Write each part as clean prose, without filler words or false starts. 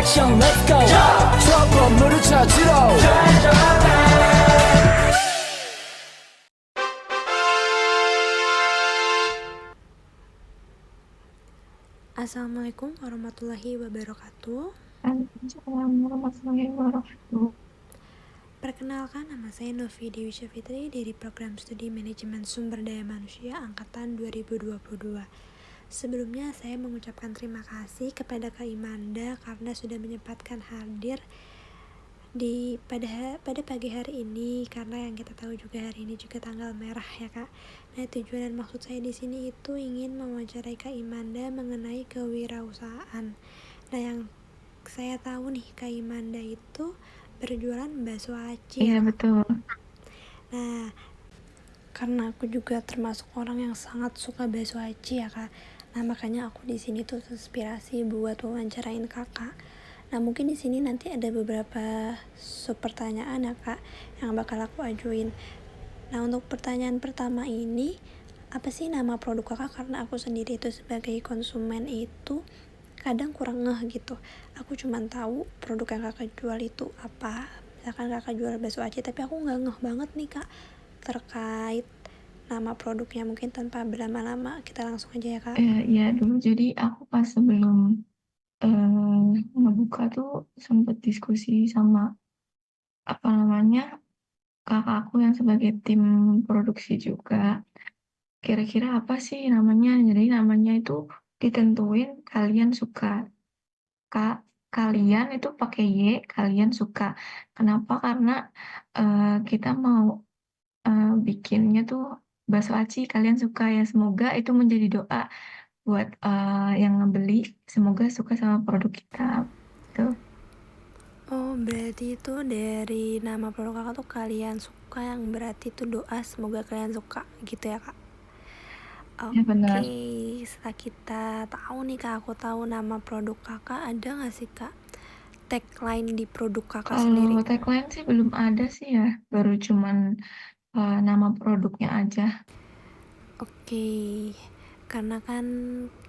액션 let's go 저 건물을 찾으러 Assalamualaikum warahmatullahi wabarakatuh. Waalaikumsalam warahmatullahi wabarakatuh. Perkenalkan, nama saya Novi Dewi Syafitri dari Program Studi Manajemen Sumber Daya Manusia Angkatan 2022. Sebelumnya saya mengucapkan terima kasih kepada Kak Imanda karena sudah menyempatkan hadir pada pagi hari ini, karena yang kita tahu juga hari ini juga tanggal merah ya Kak. Nah, tujuan dan maksud saya di sini itu ingin mewawancarai Kak Imanda mengenai kewirausahaan. Nah, yang saya tahu nih, Kak Imanda itu berjualan bakso aci Iya ya Kak. betul. Nah, karena aku juga termasuk orang yang sangat suka bakso aci ya Kak. Nah, makanya aku di sini tuh inspirasi buat wawancarain Kakak. Nah, mungkin di sini nanti ada beberapa sub pertanyaan ya Kak yang bakal aku ajuin. Nah, untuk pertanyaan pertama ini, apa sih nama produk Kakak? Karena aku sendiri itu sebagai konsumen itu kadang kurang ngeh gitu. Aku cuma tahu produk yang Kakak jual itu apa. Misalkan Kakak jual bakso aci, tapi aku nggak ngeh banget nih Kak terkait nama produknya. Mungkin tanpa berlama-lama kita langsung aja ya Kak. Iya dulu jadi aku pas sebelum ngebuka tuh sempet diskusi sama apa namanya kakakku yang sebagai tim produksi juga. Kira-kira apa sih namanya? Jadi namanya itu ditentuin kalian suka. Kak, kalian itu pakai Y, kalian suka. Kenapa? Karena kita mau bikinnya tuh bakso aci kalian suka ya, semoga itu menjadi doa buat, yang ngebeli, semoga suka sama produk kita, gitu. Oh, berarti itu dari nama produk Kakak tuh kalian suka, yang berarti itu doa semoga kalian suka gitu ya Kak. Ya benar. Oke, setelah kita tahu nih Kak, aku tahu nama produk Kakak, ada gak sih Kak tagline di produk Kakak Kalau sendiri? tagline sih belum ada sih ya, baru cuman, nama produknya aja. Oke, karena kan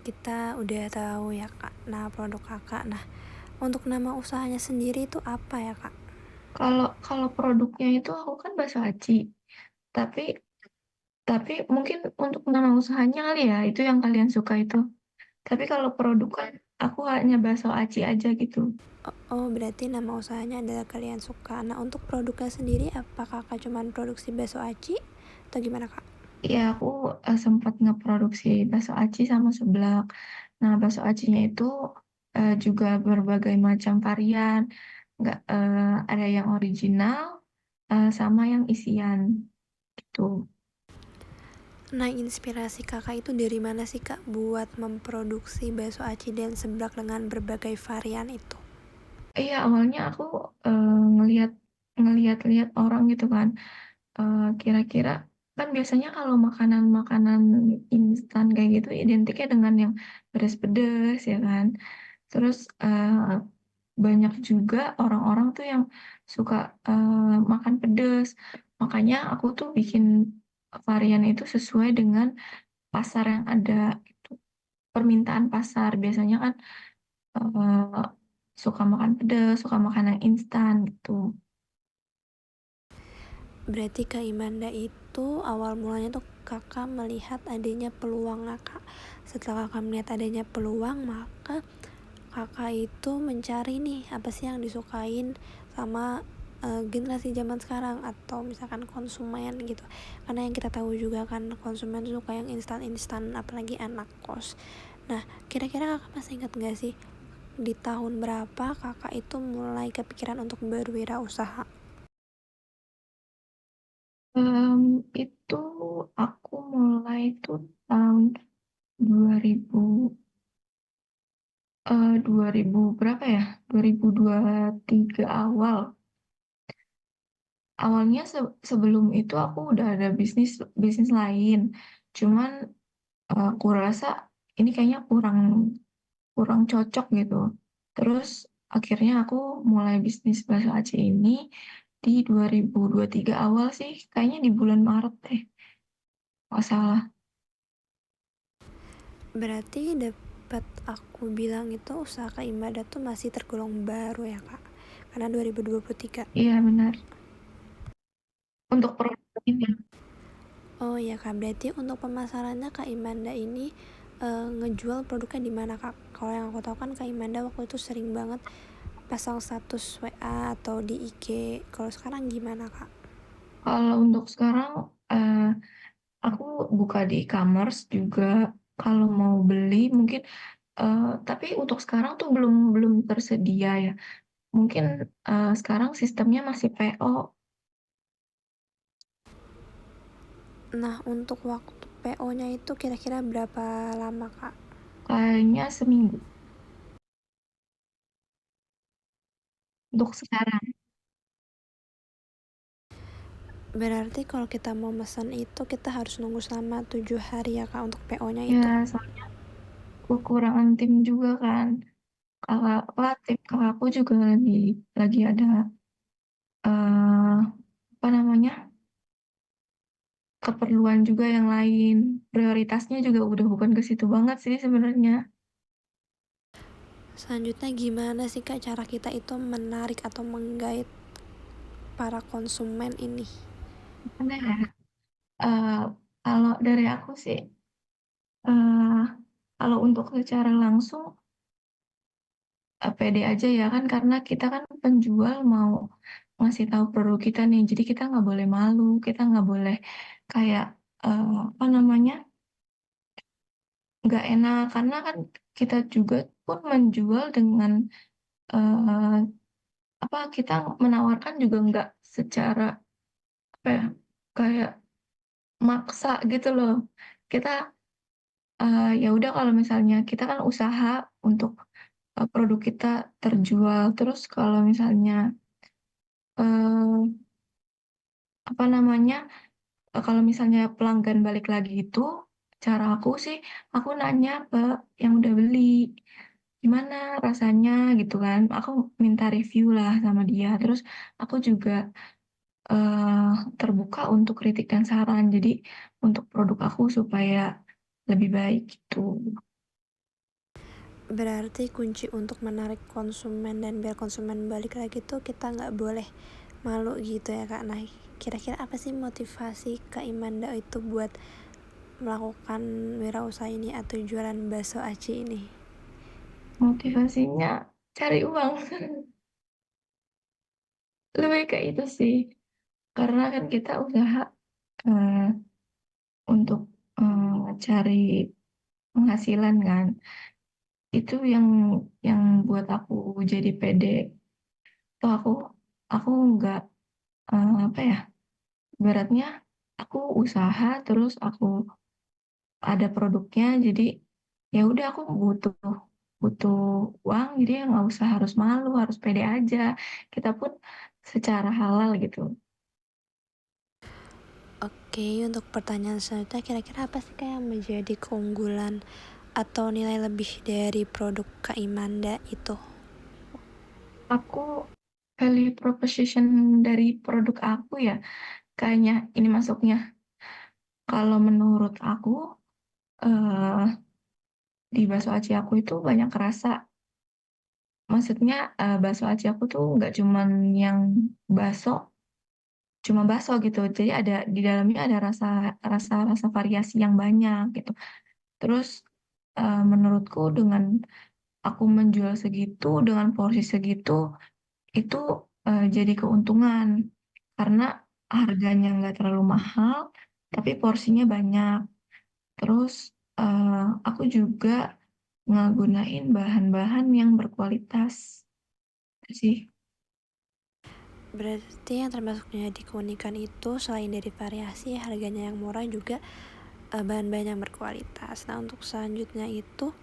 kita udah tahu ya Kak nama produk Kakak. Nah, untuk nama usahanya sendiri itu apa ya Kak? Kalau kalau produknya itu aku kan bakso aci, tapi tapi mungkin untuk nama usahanya kali ya, itu yang kalian suka itu. Tapi kalau produk kan aku hanya bakso aci aja gitu. Oh, berarti nama usahanya adalah kalian suka. Nah, untuk produknya sendiri apa Kakak cuman produksi bakso aci atau gimana Kak? Iya, aku, sempat ngeproduksi bakso aci sama seblak. Nah, bakso acinya itu, juga berbagai macam varian, nggak ada yang original, sama yang isian, gitu. Nah, inspirasi Kakak itu dari mana sih Kak buat memproduksi bakso aci dan seblak dengan berbagai varian itu? Iya, awalnya aku, ngelihat ngelihat-lihat orang gitu kan, kira-kira kan biasanya kalau makanan-makanan instan kayak gitu identiknya dengan yang pedes-pedes ya kan. Terus, banyak juga orang-orang tuh yang suka, makan pedes. Makanya aku tuh bikin varian itu sesuai dengan pasar yang ada gitu, permintaan pasar. Biasanya kan, eee, suka makan pedes, suka makan yang instan gitu. Berarti Kak Imanda itu awal mulanya tuh Kakak melihat adanya peluang Kakak. Setelah Kakak melihat adanya peluang, maka Kakak itu mencari nih apa sih yang disukain sama generasi zaman sekarang atau misalkan konsumen gitu. Karena yang kita tahu juga kan konsumen suka yang instan-instan, apalagi anak kos. Nah, kira-kira Kakak masih ingat gak sih di tahun berapa Kakak itu mulai kepikiran untuk berwirausaha? Itu aku mulai tuh tahun 2000, 2000 berapa ya, 2023 awal. Awalnya sebelum itu aku udah ada bisnis bisnis lain, cuman, aku rasa ini kayaknya kurang kurang cocok gitu. Terus akhirnya aku mulai bisnis bakso aci ini di 2023 awal sih, kayaknya di bulan Maret deh, nggak salah. Berarti sempat aku bilang itu usaha Kak Imada tuh masih tergolong baru ya Kak, karena 2023. Iya benar. Untuk produk ini. Oh iya Kak, berarti untuk pemasarannya Kak Imanda ini ngejual produknya di mana Kak? Kalau yang aku tahu kan Kak Imanda waktu itu sering banget pasang status WA atau di IG. Kalau sekarang gimana Kak? Kalau untuk sekarang, aku buka di e-commerce juga. Kalau mau beli mungkin, tapi untuk sekarang tuh belum belum tersedia ya. Mungkin, sekarang sistemnya masih PO, Nah untuk waktu PO-nya itu kira-kira berapa lama Kak? kayaknya seminggu untuk sekarang. Berarti kalau kita mau pesan itu kita harus nunggu selama 7 hari ya Kak untuk PO-nya itu. Ya soalnya kekurangan tim juga kan. Tim kakakku juga lagi ada, eee, apa namanya, keperluan juga yang lain. Prioritasnya juga udah bukan ke situ banget sih sebenarnya. Selanjutnya gimana sih Kak cara kita itu menarik atau menggait para konsumen ini? Gimana ya, eee, kalau dari aku sih, eee, kalau untuk secara langsung, pede aja ya kan karena kita kan penjual mau ngasih tahu produk kita nih, jadi kita nggak boleh malu, kita nggak boleh kayak, apa namanya, nggak enak karena kan kita juga pun menjual dengan, eee, apa, kita menawarkan juga nggak secara, apa ya, kayak maksa gitu loh. Kita, ya udah kalau misalnya kita kan usaha untuk, produk kita terjual, terus kalau misalnya, eee, apa namanya, kalau misalnya pelanggan balik lagi itu, cara aku sih, aku nanya ke yang udah beli, "Gimana rasanya?" Gitu kan. Aku minta review lah sama dia, terus aku juga, terbuka untuk kritik dan saran. Jadi untuk produk aku supaya lebih baik gitu. Berarti kunci untuk menarik konsumen dan biar konsumen balik lagi tuh kita nggak boleh malu gitu ya Kak. Nah kira-kira apa sih motivasi Kak Imanda itu buat melakukan wirausaha ini atau jualan bakso aci ini? Motivasinya cari uang, lebih ke itu sih. Karena kan kita usaha, eee, untuk, cari penghasilan kan. Itu yang buat aku jadi pede. Tuh aku nggak, apa ya, ibaratnya aku usaha terus aku ada produknya jadi, ya udah aku butuh butuh uang jadi ya nggak usah harus malu, harus pede aja. Kita pun secara halal gitu. Oke, untuk pertanyaan selanjutnya kira-kira apa sih Kak yang menjadi keunggulan atau nilai lebih dari produk Kak Imanda itu? Aku value proposition dari produk aku ya, kayaknya ini masuknya. Kalau menurut aku, eee, di bakso aci aku itu banyak rasa. Maksudnya, bakso aci aku tuh nggak cuman yang bakso cuma bakso gitu. Jadi ada di dalamnya ada rasa variasi yang banyak gitu. Terus, menurutku dengan aku menjual segitu, dengan porsi segitu, itu, jadi keuntungan. Karena harganya nggak terlalu mahal, tapi porsinya banyak. Terus, aku juga ngegunain bahan-bahan yang berkualitas, itu sih. Berarti yang termasuknya di keunikan itu selain dari variasi harganya yang murah juga bahan-bahan yang berkualitas. Nah untuk selanjutnya itu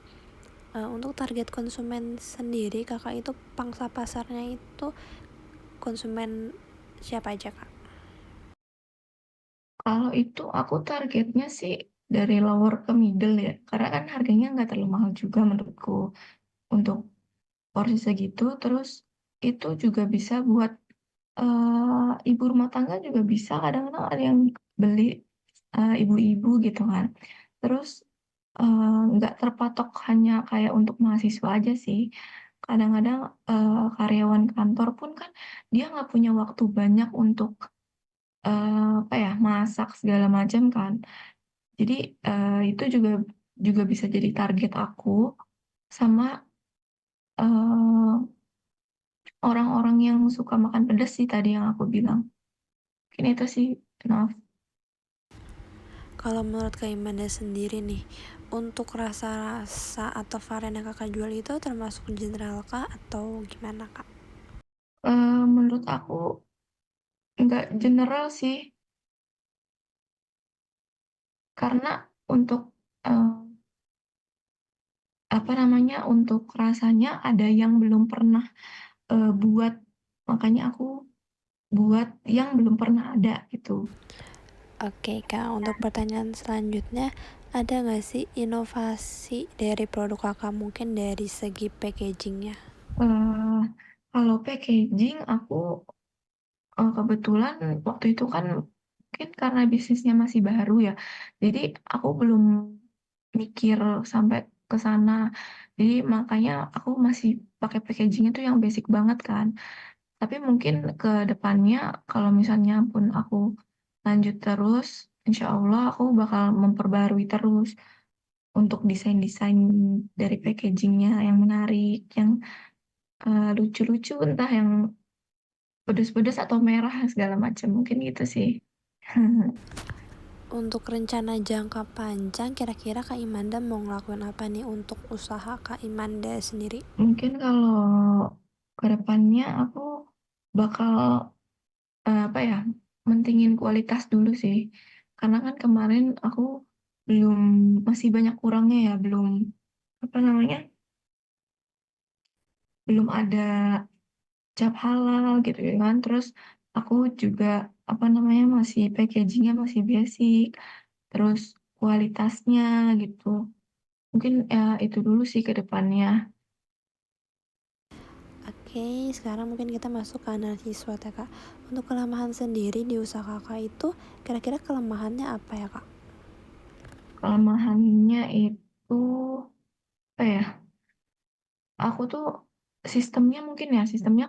untuk target konsumen sendiri kakak itu pangsa pasarnya itu konsumen siapa aja kak? Kalau itu aku targetnya sih dari lower ke middle ya, karena kan harganya nggak terlalu mahal juga menurutku untuk porsi segitu, terus itu juga bisa buat, ibu rumah tangga juga bisa kadang-kadang ada yang beli, ibu-ibu gitu kan. Terus, nggak terpatok hanya kayak untuk mahasiswa aja sih. Kadang-kadang, karyawan kantor pun kan dia nggak punya waktu banyak untuk, apa ya, masak segala macam kan. Jadi, itu juga bisa jadi target aku sama, eee, orang-orang yang suka makan pedas sih tadi yang aku bilang. Mungkin itu sih, maaf. Kalau menurut Kak Imanda sendiri nih, untuk rasa-rasa atau varian yang kakak jual itu termasuk general kah atau gimana Kak? Menurut aku nggak general sih, karena untuk, eee, apa namanya, untuk rasanya ada yang belum pernah, buat, makanya aku buat yang belum pernah ada gitu. Oke Kak, untuk pertanyaan selanjutnya, ada nggak sih inovasi dari produk kakak mungkin dari segi packagingnya? Eee, Kalau packaging aku, kebetulan waktu itu kan mungkin karena bisnisnya masih baru ya, jadi aku belum mikir sampai ke sana. Jadi makanya aku masih pakai packaging itu yang basic banget kan. Tapi mungkin ke depannya kalau misalnya pun aku lanjut terus, insya Allah aku bakal memperbarui terus untuk desain-desain dari packaging-nya yang menarik, yang, lucu-lucu, entah yang pedes-pedes atau merah segala macam, mungkin gitu sih. Untuk rencana jangka panjang, kira-kira Kak Imanda mau ngelakuin apa nih untuk usaha Kak Imanda sendiri? Mungkin kalau ke depannya aku bakal, apa ya, mentingin kualitas dulu sih. Karena kan kemarin aku belum masih banyak kurangnya ya, belum, apa namanya, belum ada cap halal gitu ya kan. Terus aku juga, apa namanya, masih packaging-nya masih basic, terus kualitasnya gitu. Mungkin, itu dulu sih ke depannya. Oke, sekarang mungkin kita masuk ke analisis SWOT ya Kak. Untuk kelemahan sendiri di usaha kakak itu, kira-kira kelemahannya apa ya Kak? Kelemahannya itu, apa ya, aku tuh sistemnya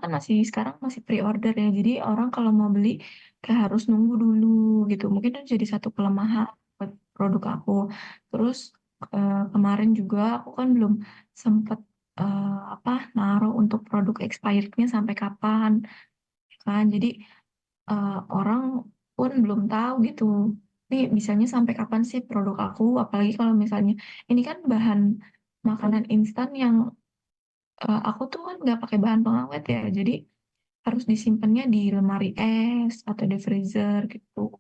kan masih sekarang masih pre-order ya, jadi orang kalau mau beli kayak harus nunggu dulu gitu, mungkin itu jadi satu kelemahan buat produk aku. Terus, kemarin juga aku kan belum sempet, apa, naruh untuk produk expired-nya sampai kapan, kan. Jadi, orang pun belum tahu gitu, nih bisanya sampai kapan sih produk aku, apalagi kalau misalnya ini kan bahan makanan instan yang, aku tuh kan nggak pakai bahan pengawet ya, jadi harus disimpannya di lemari es atau di freezer gitu.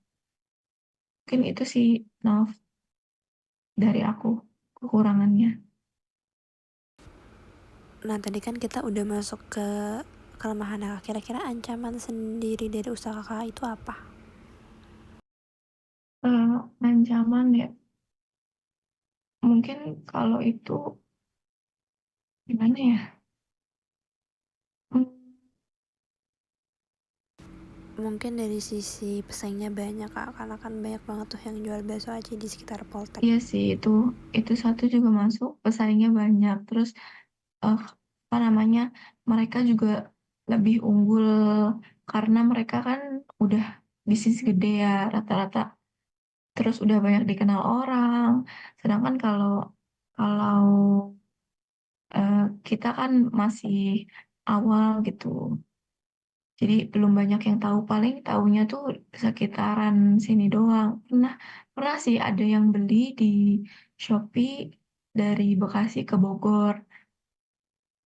Mungkin itu sih, Nov, dari aku, kekurangannya. Nah, tadi kan kita udah masuk ke kelemahan kakak. Kira-kira ancaman sendiri dari usaha kakak itu apa? Ancaman ya, mungkin kalau itu gimana ya, mmm, Mungkin dari sisi pesaingnya banyak Kak, karena kan banyak banget tuh yang jual bakso aci di sekitar Poltek. iya sih itu satu juga masuk, pesaingnya banyak. Terus, eee, apa namanya, mereka juga lebih unggul karena mereka kan udah bisnis gede ya rata-rata. Terus udah banyak dikenal orang, sedangkan kalau kalau, kita kan masih awal gitu, jadi belum banyak yang tahu, paling tahunya tuh sekitaran sini doang. Pernah pernah sih ada yang beli di Shopee dari Bekasi ke Bogor,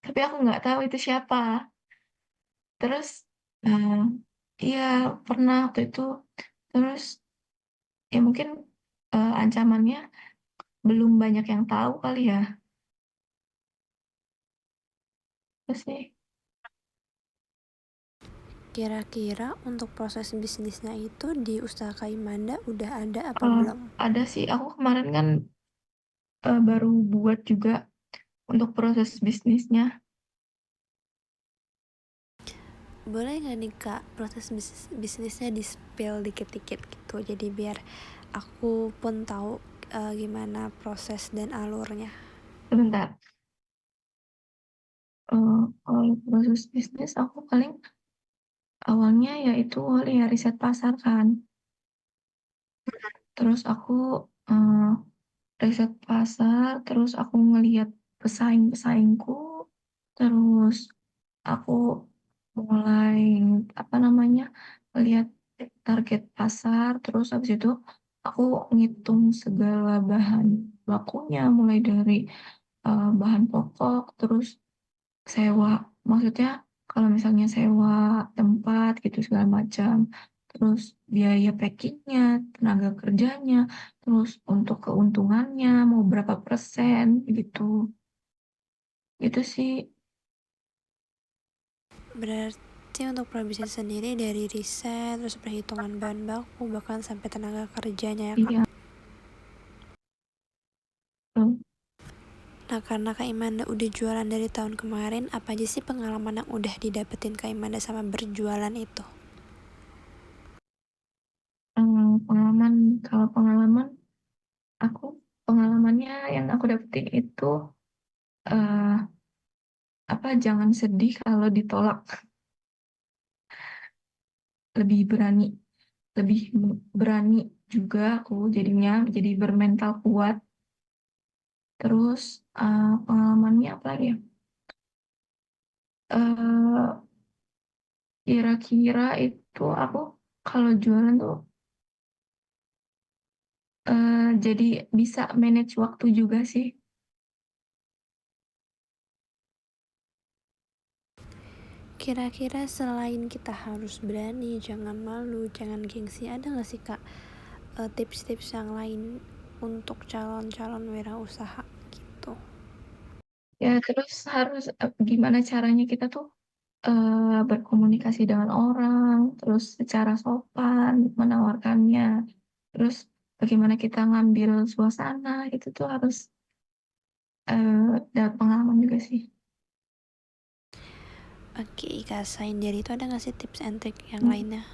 tapi aku nggak tahu itu siapa. Terus, eee, iya pernah waktu itu, terus ya mungkin, ancamannya belum banyak yang tahu kali ya, itu sih. Kira-kira untuk proses bisnisnya itu di usaha Kak Imanda udah ada apa Eee, belum? ada sih, aku kemarin kan, baru buat juga untuk proses bisnisnya. Boleh nggak nih Kak proses bisnisnya di spill dikit-dikit gitu, jadi biar aku pun tahu gimana proses dan alurnya? Sebentar, kalau proses bisnis aku paling awalnya yaitu ya riset pasar kan. Terus aku, eee, riset pasar, terus aku ngelihat pesaing-pesaingku, terus aku mulai, apa namanya, ngelihat target pasar, terus habis itu aku ngitung segala bahan bakunya, mulai dari, bahan pokok, terus sewa, maksudnya kalau misalnya sewa tempat gitu segala macam, terus biaya packing-nya, tenaga kerjanya, terus untuk keuntungannya mau berapa persen gitu. Itu sih. Berarti untuk probisnis sendiri dari riset, terus perhitungan bahan baku, bahkan sampai tenaga kerjanya ya Kak. Iya, betul. Nah karena Kak Imanda udah jualan dari tahun kemarin, apa aja sih pengalaman yang udah didapetin Kak Imanda sama berjualan itu? Pengalaman, kalau pengalaman aku pengalamannya yang aku dapetin itu, eee, jangan sedih kalau ditolak, lebih berani lebih berani juga aku jadinya, jadi bermental kuat. Terus, pengalamannya apa lagi ya, eee, kira-kira itu aku kalau jualan tuh, jadi bisa manage waktu juga sih. Kira-kira selain kita harus berani, jangan malu, jangan gengsi, ada gak sih Kak tips-tips yang lain untuk calon-calon wirausaha gitu? Ya terus harus, gimana caranya kita tuh, berkomunikasi dengan orang, terus secara sopan menawarkannya, terus bagaimana kita ngambil suasana, itu tuh harus, dapat pengalaman juga sih. Oke Kak, selain dari itu ada gak sih tips and trick yang Mmm, lainnya?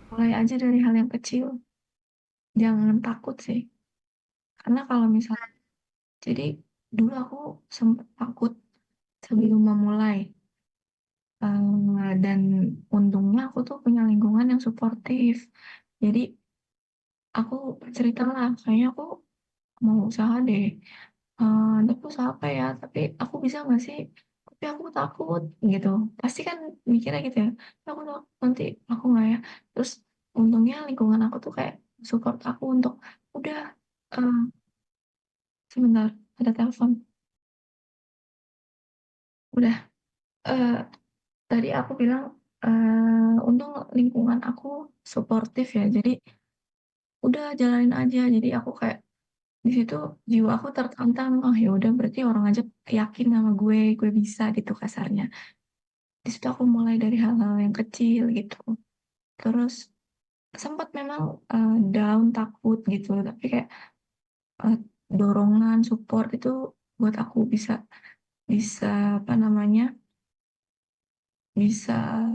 mulai aja dari hal yang kecil, jangan takut sih, karena kalau misalnya jadi dulu aku sempet takut sebelum memulai, dan untungnya aku tuh punya lingkungan yang suportif. Jadi aku ceritalah, "Kayaknya aku mau usaha deh, tapi usaha apa ya? Tapi aku bisa nggak sih? Tapi aku takut," gitu. Pasti kan mikirnya gitu ya, "Aku takut nanti aku nggak ya?" Terus untungnya lingkungan aku tuh kayak support aku untuk, "Udah, eee, sebentar ada telepon, udah, eee, tadi aku bilang, untung lingkungan aku suportif ya, jadi udah jalanin aja." Jadi aku kayak di situ jiwa aku tertantang, "Oh ya udah berarti orang aja yakin sama gue bisa," gitu kasarnya. Di situ aku mulai dari hal-hal yang kecil gitu. Terus sempat memang, down, takut gitu, tapi kayak, eee, dorongan, support itu buat aku bisa bisa apa namanya, bisa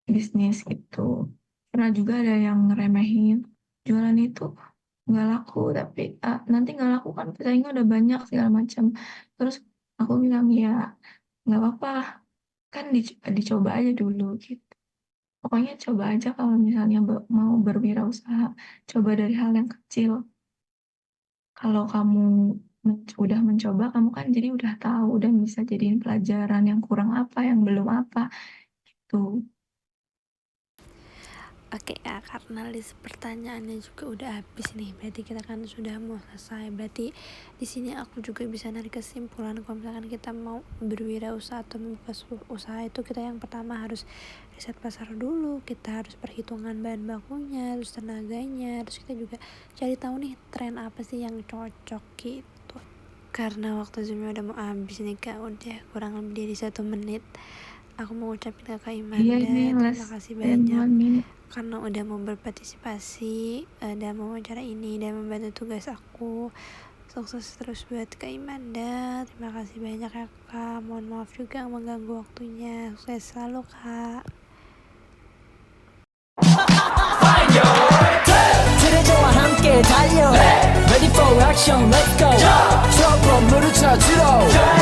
bisnis gitu. Pernah juga ada yang ngeremehin, jualan itu nggak laku, tapi, nanti nggak laku kan pesaingnya udah banyak segala macam. Terus aku bilang, "Ya nggak apa-apa, kan dicoba aja dulu," gitu. Pokoknya coba aja kalau misalnya mau berwirausaha, coba dari hal yang kecil. Kalau kamu udah mencoba, kamu kan jadi udah tahu dan bisa jadiin pelajaran yang kurang apa, yang belum apa, gitu. Oke Kak, karena list pertanyaannya juga udah habis nih, berarti kita kan sudah mau selesai. Berarti di sini aku juga bisa narik kesimpulan kalau misalkan kita mau berwirausaha atau membuka usaha itu, kita yang pertama harus riset pasar dulu, kita harus perhitungan bahan bakunya, terus tenaganya, terus kita juga cari tahu nih tren apa sih yang cocok gitu. Karena waktu zoomnya udah mau habis nih Kak, udah kurang lebih dari 1 menit. Aku mau ucapin ke Kak Iya ini Imanda, les terima kasih banyak 9 menit. karena udah mau berpartisipasi dan wawancara ini dan membantu tugas aku. Sukses terus buat Kak Imanda. Terima kasih banyak ya Kak. Mohon maaf juga mengganggu waktunya. Sukses selalu Kak. 그래 좋아 함께 함께 달려 Ready for action, let's go 저 건물을 찾으러